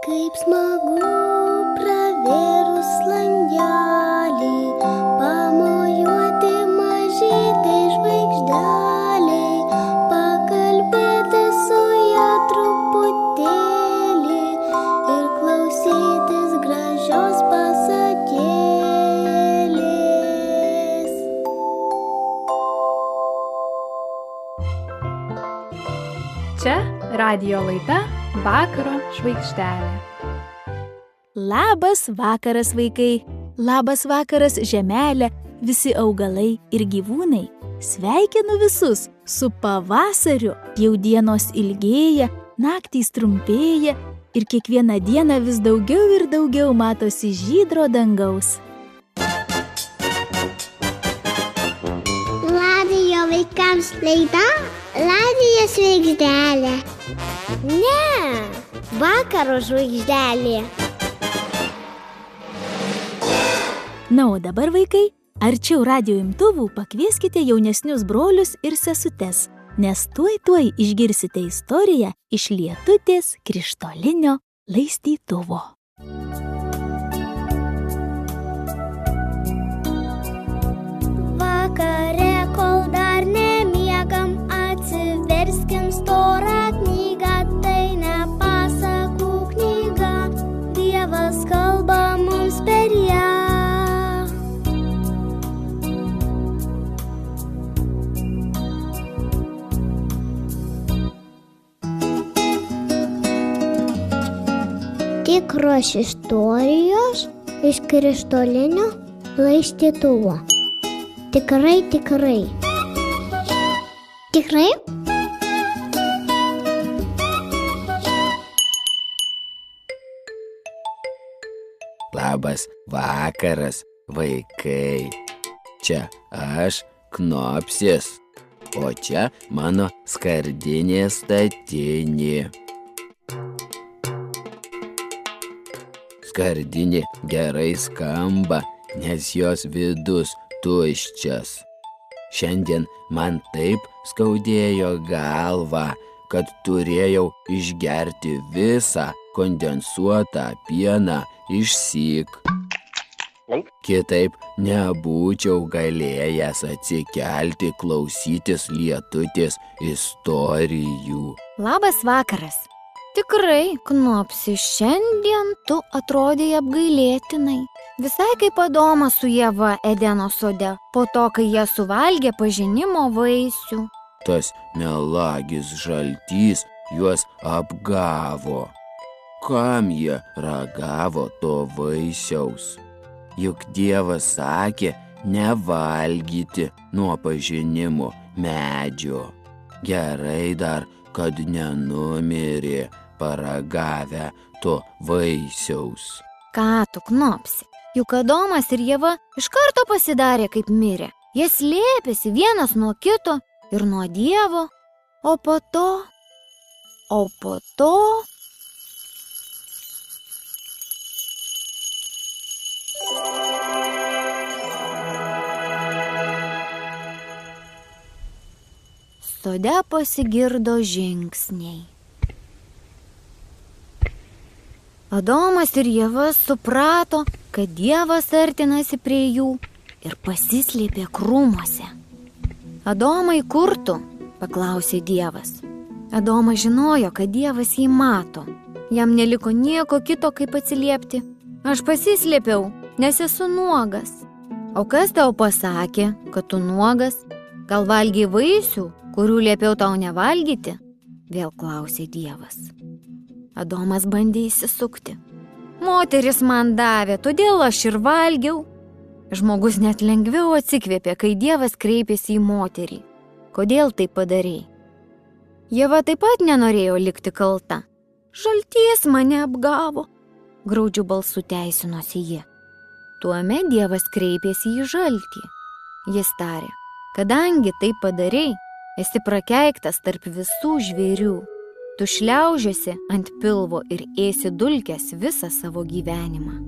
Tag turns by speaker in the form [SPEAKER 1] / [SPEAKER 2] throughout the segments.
[SPEAKER 1] Kaip smagu pravėrus langelį, pamojuoti mažytai žvaigždeliai, pakalbėti su ja truputėlį ir klausytis gražios pasakėlės.
[SPEAKER 2] Čia radijo laida Vakaro žvaigždelė.
[SPEAKER 3] Labas vakaras, vaikai! Labas vakaras, žemelė, visi augalai ir gyvūnai. Sveikinu visus su pavasariu. Jau dienos ilgėja, naktys trumpėja ir kiekvieną dieną vis daugiau ir daugiau matosi žydro dangaus.
[SPEAKER 1] Radijo vaikams laida Radijo žvaigždelė. Ne, Vakaro žvaigždelė.
[SPEAKER 3] Na, o dabar, vaikai, arčiau radijo imtuvų pakvieskite jaunesnius brolius ir sesutes, nes tuoj išgirsite istoriją iš Lietutės krištolinio laistytuvo.
[SPEAKER 1] Vakare, kol dar nemiegam, atsiverskim storą knygą, tai ne pasakų knyga, Dievas kalba mums per ją. Tikros istorijos iš krištolinio laistytuvo. Tikrai. Tikrai?
[SPEAKER 4] Labas vakaras, vaikai. Čia aš, Knopsis, o čia mano skardinė statinė. Skardinė gerai skamba, nes jos vidus tuščias. Šiandien man taip skaudėjo galvą, kad turėjau išgerti visą kondensuotą pieną išsyk. Kitaip nebūčiau galėjęs atsikelti klausytis Lietutės istorijų.
[SPEAKER 5] Labas vakaras. Tikrai, Knopsi, šiandien tu atrodei apgailėtinai. Visai kaip Adomas su Ieva Edeno sode, po to, kai jie suvalgė pažinimo vaisių.
[SPEAKER 4] Tas melagis žaltys juos apgavo. Kam jie ragavo to vaisiaus? Juk Dievas sakė nevalgyti nuo pažinimo medžio. Gerai dar, kad nenumirė paragavę to vaisiaus.
[SPEAKER 5] Ką tu, Knopsi? Juk Adomas ir Ieva iš karto pasidarė kaip mirė. Jie slėpėsi vienas nuo kito ir nuo Dievo, o po to... Sode pasigirdo žingsniai. Adomas ir Ieva suprato, kad Dievas artinasi prie jų ir pasislėpė krūmuose. Adomai, kur tu? Paklausė Dievas. Adomas žinojo, kad Dievas jį mato. Jam neliko nieko kito, kaip atsiliepti. Aš pasislėpiau, nes esu nuogas. O kas tau pasakė, kad tu nuogas? Gal valgiai vaisių, kurių liepiau tau nevalgyti? Vėl klausė Dievas. Adomas bandė įsisukti. Moteris man davė, todėl aš ir valgiau. Žmogus net lengviau atsikvėpė, kai Dievas kreipėsi į moterį. Kodėl tai padarei? Ieva taip pat nenorėjo likti kalta. Žaltys mane apgavo, graudžiu balsu teisinosi ji. Tuomet Dievas kreipėsi į žaltį. Jis tarė, kadangi tai padarei, esi prakeiktas tarp visų žvėrių. Tu šliaužiasi ant pilvo ir ėsi dulkes visą savo gyvenimą.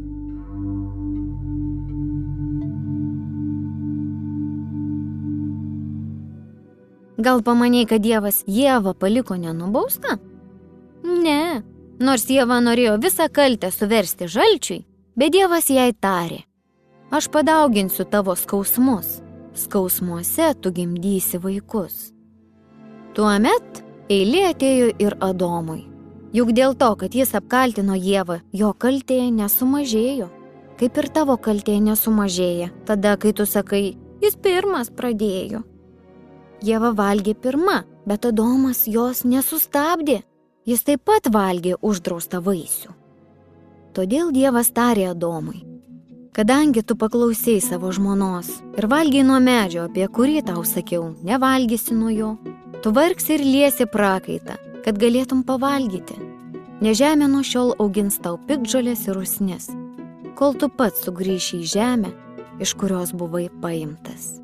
[SPEAKER 5] Gal pamanei, kad Dievas Ievą paliko nenubaustą? Ne, Nors Ieva norėjo visą kaltę suversti žalčiui, bet Dievas jai tarė: aš padauginsiu tavo skausmus, skausmuose tu gimdysi vaikus. Tuomet eilė atėjo ir Adomui. Juk dėl to, kad jis apkaltino Ievą, jo kaltė nesumažėjo. Kaip ir tavo kaltė nesumažėja, tada, kai tu sakai, jis pirmas pradėjo. Ieva valgė pirma, bet Adomas jos nesustabdė. Jis taip pat valgė uždraustą vaisių. Todėl Dievas tarė Adomui: kadangi tu paklausei savo žmonos ir valgiai nuo medžio, apie kurį tau sakiau, nevalgysi nuo jo, tu vargsi ir liesi prakaitą, kad galėtum pavalgyti. Nes žemė nuo šiol augins tau piktžolės ir usnis, kol tu pats sugrįši į žemę, iš kurios buvai paimtas.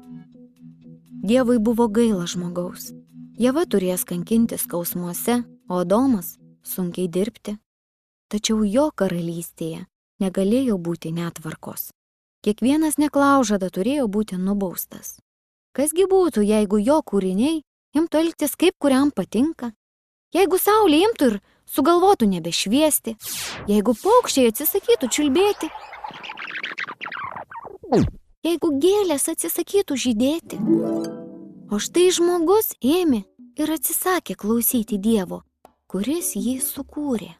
[SPEAKER 5] Dievui buvo gaila žmogaus. Ieva turės kankinti skausmuose, o Adomas sunkiai dirbti. Tačiau jo karalystėje negalėjo būti netvarkos. Kiekvienas neklaužada turėjo būti nubaustas. Kasgi būtų, jeigu jo kūriniai imtų elgtis kaip kuriam patinka? Jeigu saulė imtų ir sugalvotų nebešviesti? Jeigu paukščiai atsisakytų čiulbėti? Jeigu gėlės atsisakytų žydėti? O štai žmogus ėmė ir atsisakė klausyti Dievo, kuris jį sukūrė.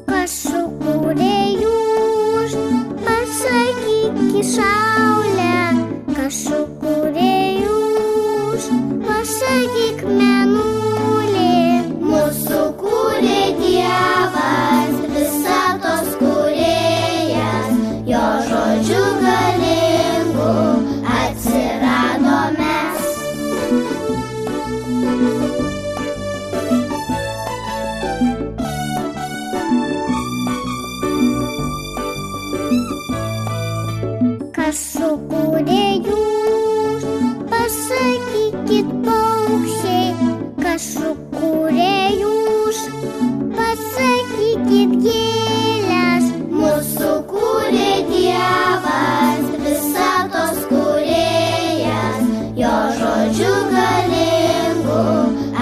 [SPEAKER 1] Kas sukūrė jūs, pasakyk saulę, kas sukūrė jūs, pasakyk mėnulį. Mūsų kūrė Dievas, visatos kūrėjas, jo žodžiu galingu atsirado mes. Kas sukūrė jūs, pasakykit paukščiai, kas sukūrė jūs, pasakykit gėlės. Mūsų kūrė Dievas, visatos kūrėjas, jo žodžiu galingu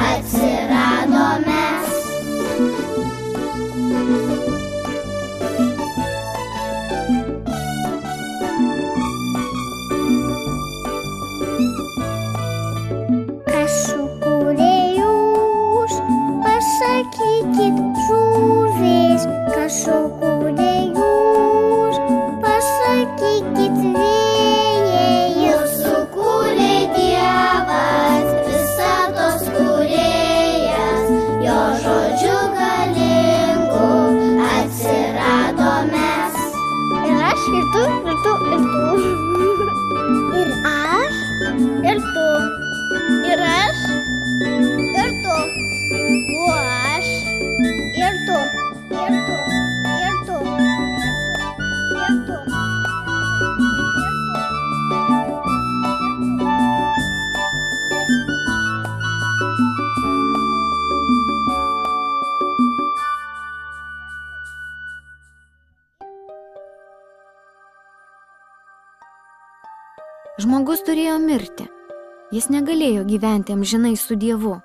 [SPEAKER 1] atsirado mes. Kas sukūrė jūs, pasakykit žuvys, kas sukūrė jūs, pasakykit vėjai. Mūsų kūrė Dievas, visatos kūrėjas, jo žodžiu galingu atsirado mes. Ir aš, ir tu, ir tu, ir tu. Ir aš, ir tu. Ir aš, ir tu. O aš, ir tu, ir tu, ir tu, ir tu, ir tu.
[SPEAKER 5] Žmogus turėjo mirti. Jis negalėjo gyventi amžinai su Dievu,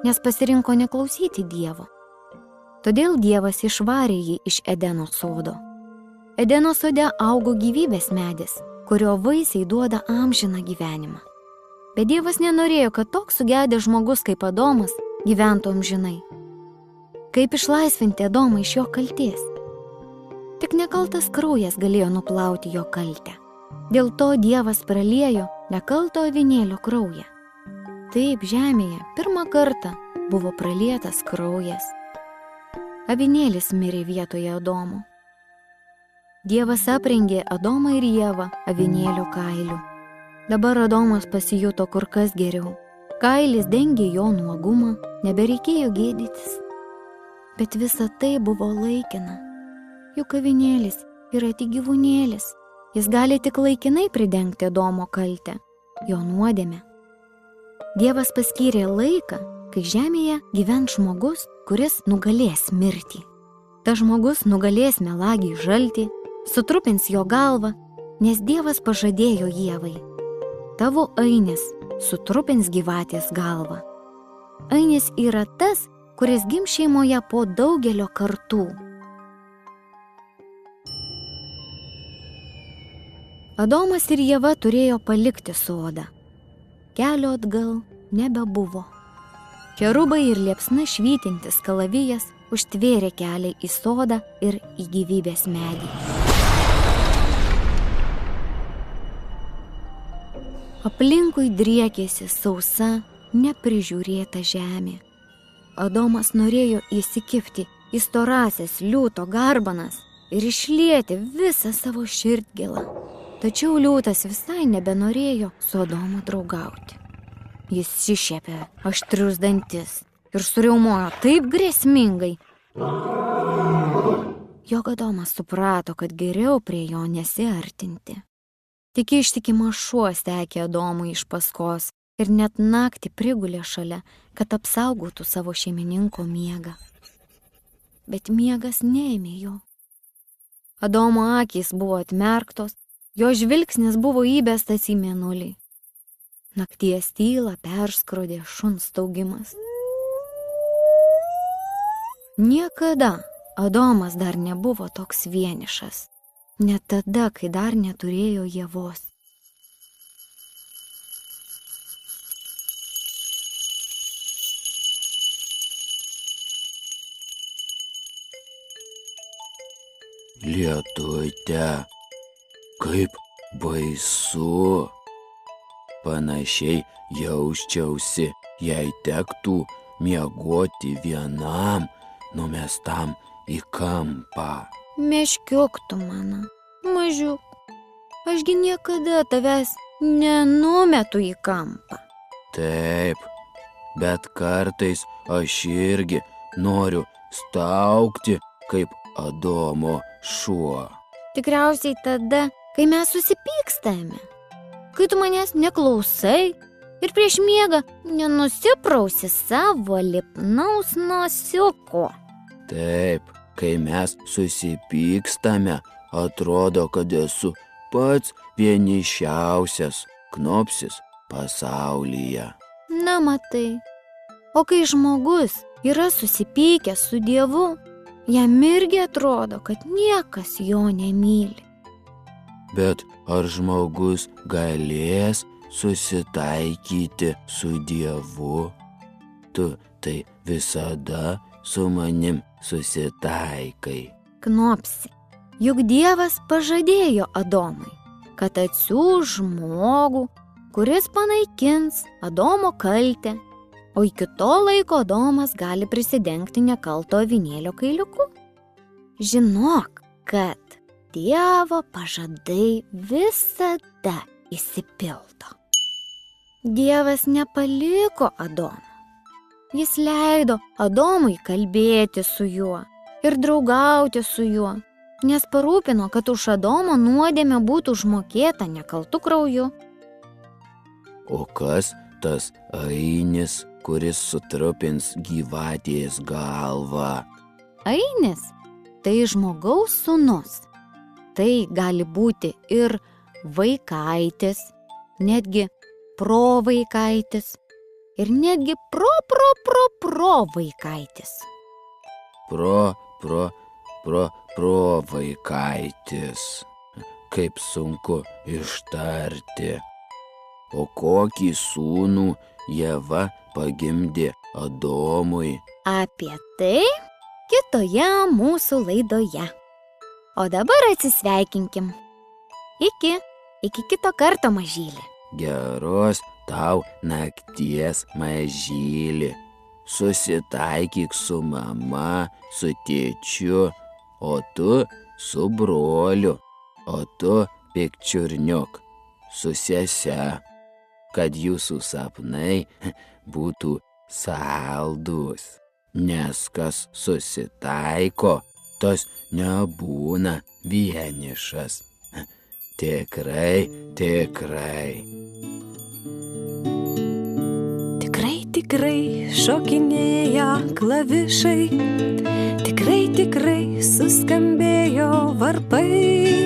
[SPEAKER 5] nes pasirinko neklausyti Dievo. Todėl Dievas išvarė jį iš Edeno sodo. Edeno sode augo gyvybės medis, kurio vaisiai duoda amžiną gyvenimą. Bet Dievas nenorėjo, kad toks sugedęs žmogus kaip Adomas gyventų amžinai. Kaip išlaisvinti Adomą iš jo kaltės? Tik nekaltas kraujas galėjo nuplauti jo kaltę. Dėl to Dievas praliejo nekalto avinėlio kraują. Taip žemėje pirmą kartą buvo pralietas kraujas. Avinėlis mirė vietoje Adomo. Dievas aprengė Adomą ir Ievą avinėlio kailiu. Dabar Adomas pasijuto kur kas geriau. Kailis dengė jo nuogumą, nebereikėjo gėdytis. Bet visa tai buvo laikina. Juk avinėlis yra tik gyvūnėlis. Jis gali tik laikinai pridengti Adomo kaltę, jo nuodėmę. Dievas paskyrė laiką, kai žemėje gyvens žmogus, kuris nugalės mirtį. Tas žmogus nugalės melagį žaltį, sutrupins jo galvą, nes Dievas pažadėjo Ievai. Tavo ainis sutrupins gyvatės galvą. Ainis yra tas, kuris gims šeimoje po daugelio kartų. Adomas ir Ieva turėjo palikti sodą. Kelio atgal nebebuvo. Kerubai ir liepsna švytintis kalavijas užtvėrė kelią į sodą ir į gyvybės medį. Aplinkui driekėsi sausa, neprižiūrėta žemė. Adomas norėjo įsikibti į storąsias liūto garbanas ir išlieti visą savo širdgėlą. Tačiau liūtas visai nebenorėjo su Adomu draugauti. Jis iššiepė aštrius dantis ir suriaumojo taip grėsmingai, jog Adomas suprato, kad geriau prie jo nesiartinti. Tik ištikimas šuo sekė Adomui iš paskos ir net naktį prigulė šalia, kad apsaugotų savo šeimininko miegą. Bet miegas neėmė jo. Adomo akys buvo atmerktos, jo žvilgsnis buvo įbestas į mėnulį. Nakties tylą perskrodė šuns staugimas. Niekada Adomas dar nebuvo toks vienišas, net tada, kai dar neturėjo Ievos.
[SPEAKER 4] Lietute, kaip baisu. Panašiai jausčiausi, jei tektų miegoti vienam, numestam į kampą.
[SPEAKER 5] Meškiuk tu mano, mažiuk, ašgi niekada tavęs nenumetu į kampą.
[SPEAKER 4] Taip, bet kartais aš irgi noriu staugti kaip Adomo šuo.
[SPEAKER 5] Tikriausiai tada, kai mes susipykstame, kai tu manęs neklausai ir prieš miegą nenusiprausi savo lipnaus nosiuko.
[SPEAKER 4] Taip, kai mes susipykstame, atrodo, kad esu pats vienišiausias knopsis pasaulyje.
[SPEAKER 5] Na matai, o kai žmogus yra susipykęs su Dievu, jam irgi atrodo, kad niekas jo nemyli.
[SPEAKER 4] Bet ar žmogus galės susitaikyti su Dievu? Tu tai visada su manim susitaikai.
[SPEAKER 5] Knopsi, juk Dievas pažadėjo Adomui, kad atsiųs žmogų, kuris panaikins Adomo kaltę, o iki to laiko Adomas gali prisidengti nekalto avinėlio kailiuku. Žinok, kad Dievo pažadai visada išsipildo. Dievas nepaliko Adomo. Jis leido Adomui kalbėti su juo ir draugauti su juo, nes parūpino, kad už Adomo nuodėmę būtų užmokėta nekaltu krauju.
[SPEAKER 4] O kas tas ainis, kuris sutrupins gyvatės galvą?
[SPEAKER 5] Ainis – tai žmogaus sūnus. Tai gali būti ir vaikaitis, netgi provaikaitis ir netgi pro-vaikaitis.
[SPEAKER 4] Provaikaitis. Kaip sunku ištarti. O kokį sūnų Ieva pagimdė Adomui?
[SPEAKER 5] Apie tai kitoje mūsų laidoje. O dabar atsisveikinkim. Iki kito karto, mažyli.
[SPEAKER 4] Geros tau nakties, mažyli. Susitaikyk su mama, su tėčiu, o tu su broliu, o tu pikčiurniuk su sese, kad jūsų sapnai būtų saldūs. Nes kas susitaiko, tas nebūna vienišas. Tikrai.
[SPEAKER 6] Tikrai šokinėja klavišai, tikrai suskambėjo varpai.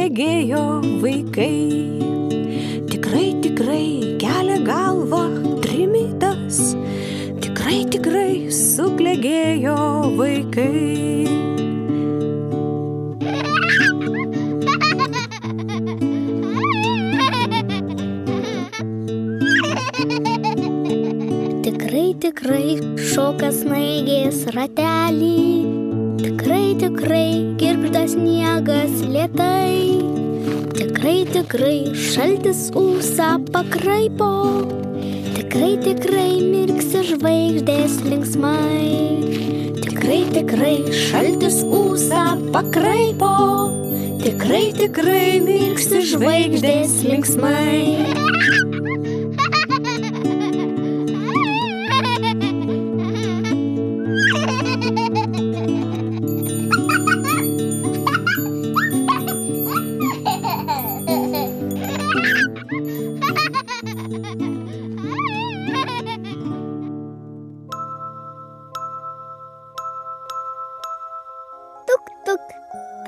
[SPEAKER 6] suklegėjo vaikai. Tikrai, tikrai kelia galvą trimitas, tikrai, tikrai suklegėjo vaikai.
[SPEAKER 1] Tikrai šoka snaigės ratelį, tikrai girgžda sniegas lėtai, tikrai šaltis ūsą pakraipo, tikrai mirksi žvaigždės linksmai, tikrai šaltis ūsą pakraipo, tikrai mirksi žvaigždės linksmai.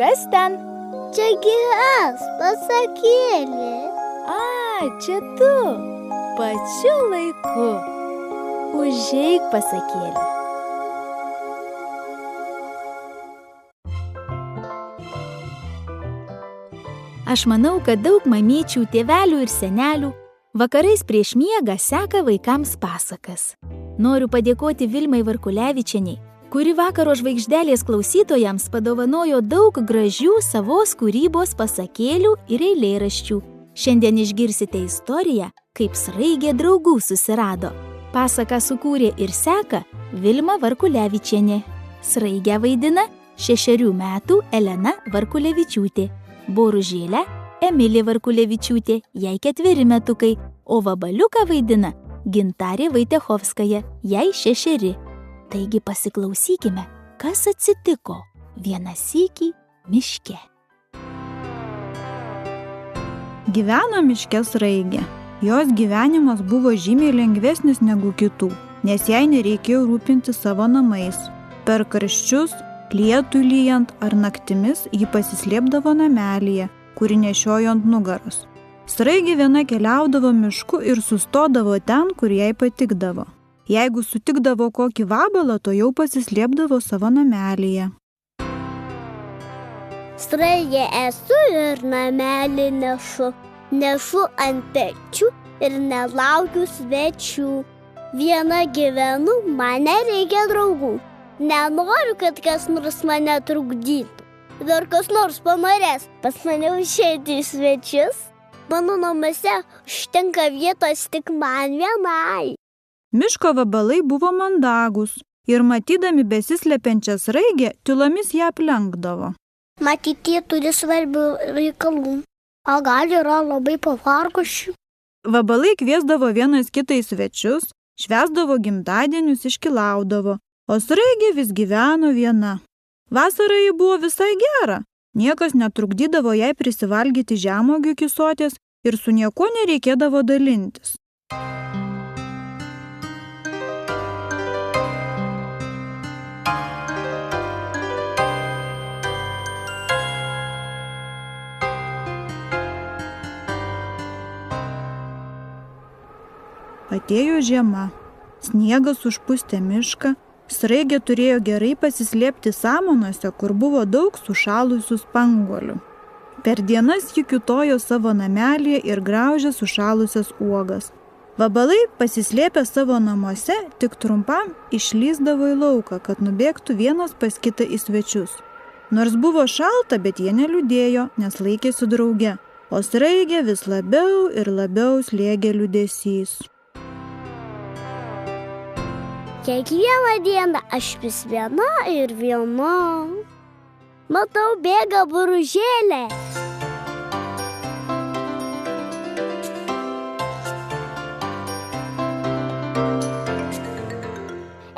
[SPEAKER 3] Kas ten?
[SPEAKER 1] Čiagi aš, pasakėlė.
[SPEAKER 3] Čia tu. Pačiu laiku. Užeik, pasakėlė. Aš manau, kad daug mamyčių, tėvelių ir senelių vakarais prieš miegą seka vaikams pasakas. Noriu padėkoti Vilmai Varkulevičienei, kuri vakaro žvaigždelės klausytojams padovanojo daug gražių savos kūrybos pasakėlių ir eilėraščių. Šiandien išgirsite istoriją, kaip sraigė draugų susirado. Pasaką sukūrė ir seka Vilma Varkulevičienė. Sraigę vaidina 6 metų Elena Varkulevičiūtė. Boružėlę Emilija Varkulevičiūtė, jai 4 metukai, o vabaliuką vaidina Gintarė Vaitechovskaja, jai 6. Taigi pasiklausykime, kas atsitiko vieną sykį miške.
[SPEAKER 7] Gyveno miške sraigė. Jos gyvenimas buvo žymiai lengvesnis negu kitų, nes jai nereikėjo rūpinti savo namais. Per karščius, lietui lyjant ar naktimis ji pasislėpdavo namelyje, kurį nešiojo ant nugaros. Sraigė viena keliaudavo mišku ir sustodavo ten, kur jai patikdavo. Jeigu sutikdavo kokį vabalą, to jau pasislėpdavo savo namelyje.
[SPEAKER 1] Sraigė esu ir namelį nešu ant pečių ir nelaukiu svečių. Viena gyvenu, man nereikia draugų. Nenoriu, kad kas nors mane trukdytų. Dar kas nors panorės pas mane užeiti į svečius. Mano namuose užtenka vietos tik man vienai.
[SPEAKER 7] Miško vabalai buvo mandagūs ir matydami besislepiančią sraigę, tylomis ją aplenkdavo.
[SPEAKER 1] Matyt, jie turi svarbių reikalų. O gal yra labai pavargušių?
[SPEAKER 7] Vabalai kviesdavo vienas kitą į svečius, švęsdavo gimtadienius, iškilaudavo, o sraigė vis gyveno viena. Vasarą ji buvo visai gera. Niekas netrukdydavo jai prisivalgyti žemuogių iki soties ir su niekuo nereikėdavo dalintis. Atėjo žiema. Sniegas užpustė mišką, sraigė turėjo gerai pasislėpti samanose, kur buvo daug sušalusių spanguolių. Per dienas ji kiūtojo savo namelyje ir graužė sušalusias uogas. Vabalai, pasislėpę savo namuose, tik trumpam išlįsdavo į lauką, kad nubėgtų vienas pas kitą į svečius. Nors buvo šalta, bet jie neliūdėjo, nes laikėsi drauge, o sraigė vis labiau ir labiau slėgė liūdesys.
[SPEAKER 1] Kiekvieną dieną aš vis viena ir viena. Matau, bėga boružėlė.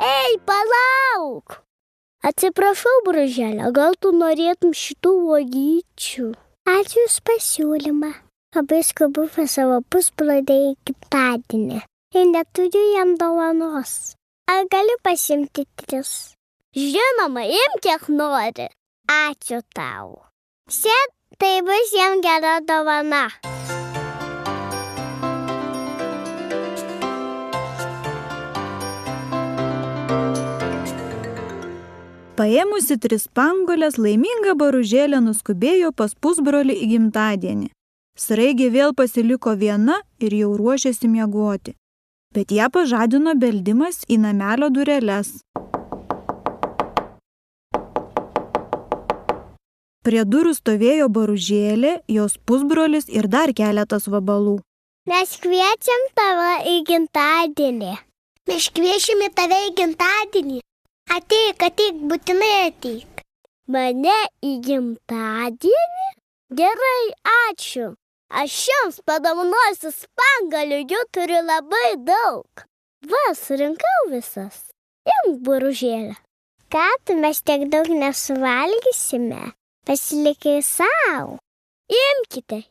[SPEAKER 1] Ei, palauk! Atsiprašau, boružėlė, gal tu norėtum šitų uogyčių? Ačiū už pasiūlymą. Labai skubu pas savo pusbrodę į gimtadienį ir neturiu jam dovanos. Ar galiu pasimti 3? Žinoma, imk kiek nori. Ačiū tau. Tai bus jam gera dovana.
[SPEAKER 7] Paėmusi 3 spanguolės, laiminga Boružėlė nuskubėjo pas pusbrolį į gimtadienį. Sraigė vėl pasiliko viena ir jau ruošėsi miegoti. Bet ją pažadino beldimas į namelio dureles. Prie durų stovėjo Boružėlė, jos pusbrolis ir dar keletas vabalų.
[SPEAKER 1] Mes kviečiam tave į gimtadienį. Mes kviečiame tave į gimtadienį. Ateik, būtinai ateik. Mane į gimtadienį? Gerai, ačiū. Aš jums padovanosiu spanguolių, jų turiu labai daug. Va, surinkau visas. Imk, Boružėlė. Ką tu, mes tiek daug nesuvalgysime? Pasilikai savo. Imkite,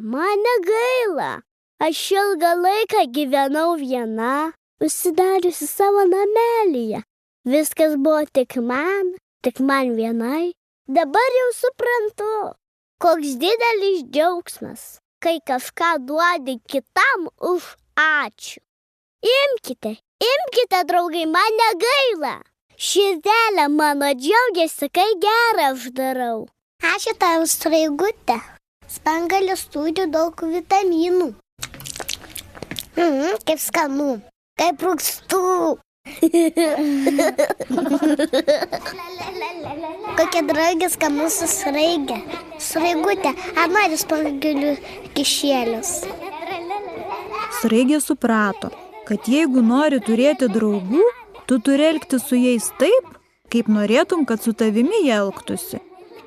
[SPEAKER 1] man negaila. Aš ilgą laiką gyvenau viena, užsidariusi savo namelyje. Viskas buvo tik man vienai. Dabar jau suprantu, koks didelis džiaugsmas, kai kažką duodi kitam už ačiū. Imkite, draugai, man negaila. Širdelė mano džiaugiasi, kai gerą aš darau. Ačiū tau, Straigutė. Spanguolės turi daug vitaminų. Kaip skanu, kaip rūgštu. Kokia draugiška mūsų Sraigė. Straigutė, ar nori spanguolių kišėlius?
[SPEAKER 7] Sraigė suprato, kad jeigu nori turėti draugų, tu turi elgtis su jais taip, kaip norėtum, kad su tavimi jie elgtųsi.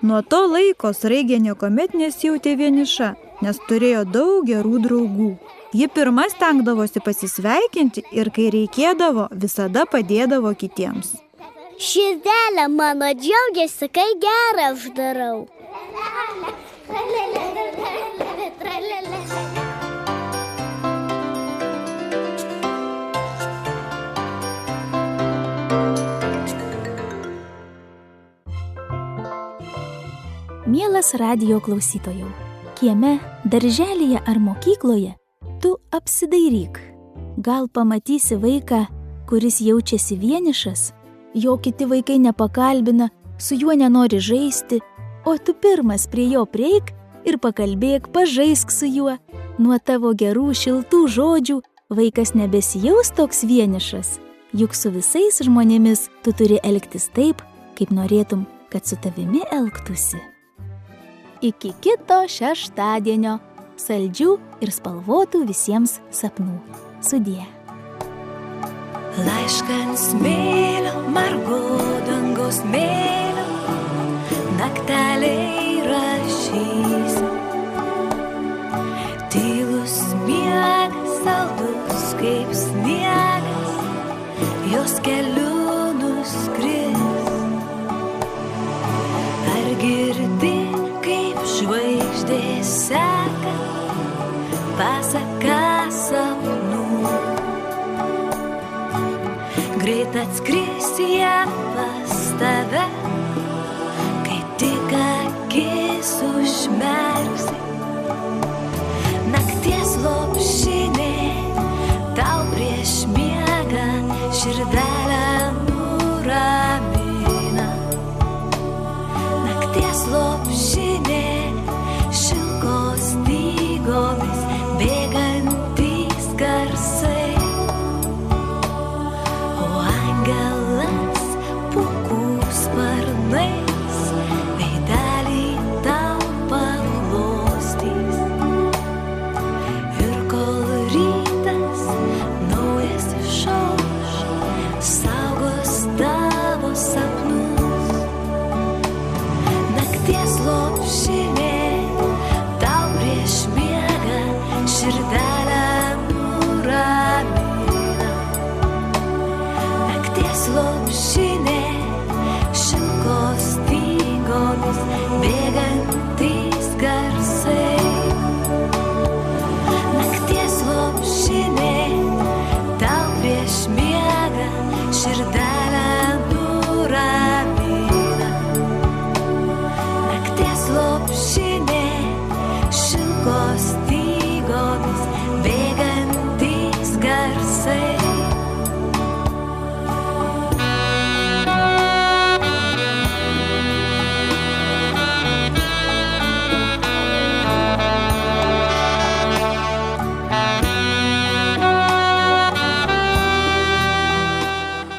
[SPEAKER 7] Nuo to laiko Sraigė niekuomet nesijautė vieniša, nes turėjo daug gerų draugų. Ji pirma stengdavosi pasisveikinti ir kai reikėdavo, visada padėdavo kitiems.
[SPEAKER 1] Širdelė mano džiaugiasi, kai gerą aš darau.
[SPEAKER 3] Mielas radijo klausytojau, kieme, darželyje ar mokykloje tu apsidairyk. Gal pamatysi vaiką, kuris jaučiasi vienišas, jo kiti vaikai nepakalbina, su juo nenori žaisti, o tu pirmas prie jo prieik ir pakalbėk, pažaisk su juo. Nuo tavo gerų šiltų žodžių vaikas nebesijaus toks vienišas, juk su visais žmonėmis tu turi elgtis taip, kaip norėtum, kad su tavimi elgtųsi. Iki kito šeštadienio. Saldžių ir spalvotų visiems sapnų. Sudie.
[SPEAKER 6] Laišką ant smėlio, margo dangaus mėlio, nakteliai rašys. Tylus miegas, saldus kaip sniegas, jos keliu nuskris. Ar girdi, kaip žvaigždės seka pasaką sapnų? Greit atskris jie pas tave, kai tik akis užmerksi. Nakties lopšinė tau prieš miegą širdelę nuramina. Nakties lopšinė šilkos stygomis bėgantys garsai, o angelas pūkų sparnais veidelį tau paglostys. Ir kol rytas naujas išauš, saugos tavo sapnus. Nakties lopšinė tau prieš miegą širdelę nuramina. Nakties lopšinė šilkos stygomis bėgantys garsai. Nakties lopšinė tau prieš miegą širdelę nuramina. Nakties lopšinė garsai.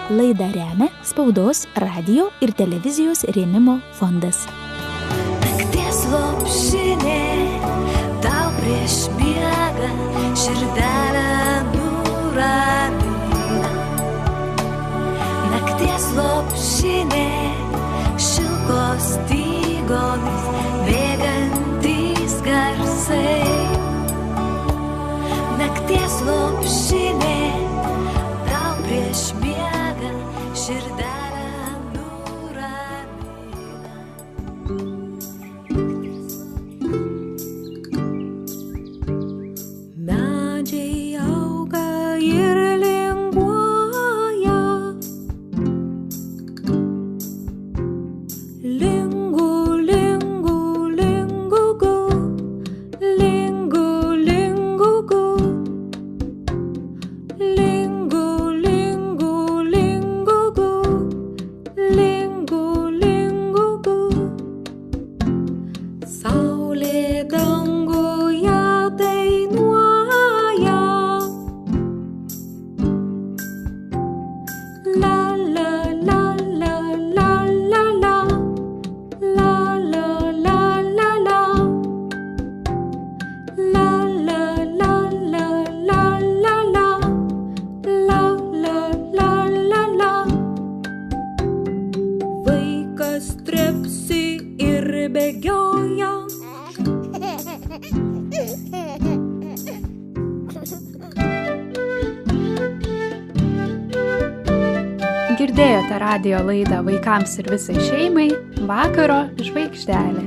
[SPEAKER 3] Laidą remia Spaudos, radijo ir televizijos rėmimo fondas.
[SPEAKER 6] Nakties lopšinė tau prieš miegą širdelę nuramina. Nakties lopšinė šilkos stygomis bėgantys garsai. Nakties lopšinė tau prieš miegą širdelę nuramina. Medžiai auga ir linguoja. Lingu, lingu, lingu, gu. Lingu, lingu, gu. Lingu, lingu, lingu, gu. Lingu, lingu, gu. Saulė danguje dainuoja. La, la, la, la, la, la, la. La, la, la, la, la. La, la, la, la, la, la, la. La, la, la, la, la. Vaikas trepsi ir bėgioja.
[SPEAKER 2] Girdėjote radijo laidą vaikams ir visai šeimai Vakaro žvaigždelė.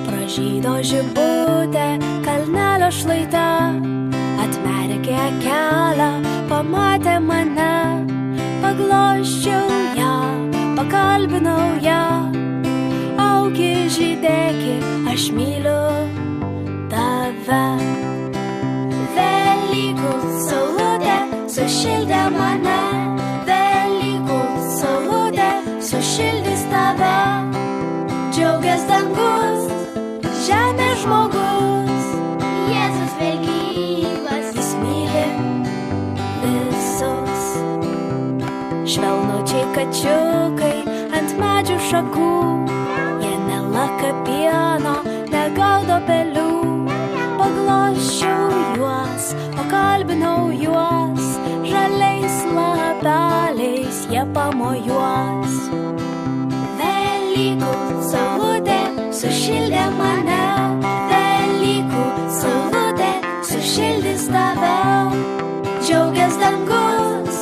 [SPEAKER 6] Pražydo žibutė kalnelio šlaite, atmerkė kelią, pamatė mane, paglosčiau ją, pakalbinau ją. Augi žydėki, aš myliu tave. Velykų saulutė sušildė mane, Velykų saulutė sušildys tave. Džiaugias dangus, žemė žmogus, Jėzus vėl gyvas, jis myli visus. Švelnučiai kačiukai ant medžių šakų, jie nelaka pieno, negaudo pelių. Paglosčiau juos, pakalbinau juos, žaliais lapeliais jie pamojuos. Velykų saulutė sušildė mane, Velykų saulutė sušildys tave. Džiaugias dangus,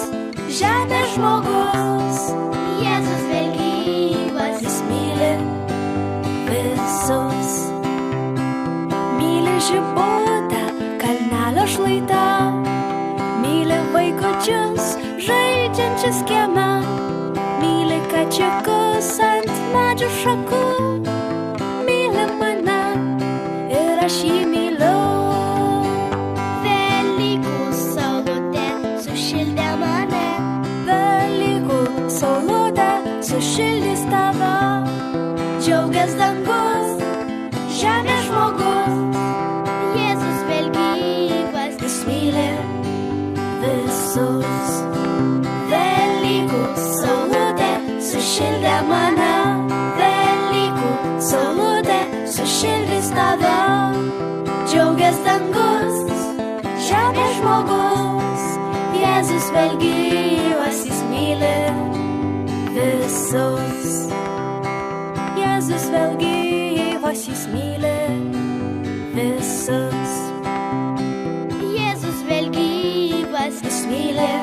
[SPEAKER 6] žemė žmogus, Jėzus vėl gyvas, jis myli visus. Myli žibutę kalnelio šlaite, myli vaikučius žaidžiančius kieme, myli kačiukus ant medžių šakų, myli mane ir aš jį myliu. Velykų saulutė sušildė mane, Velykų saulutė sušildys tave. Džiaugias dangus, žemė žmogus, Jėzus vėl gyvas, jis myli visus. Velykų saulutė sušildė mane, Velykų saulutė sušildys tave. Džiaugias dangus, žemė žmogus, Jėzus vėl gyvas, jis myli visus. Jėzus vėl gyvas, jis myli visus. Jėzus vėl gyvas, jis myli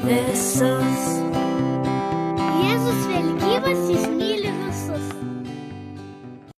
[SPEAKER 6] visus.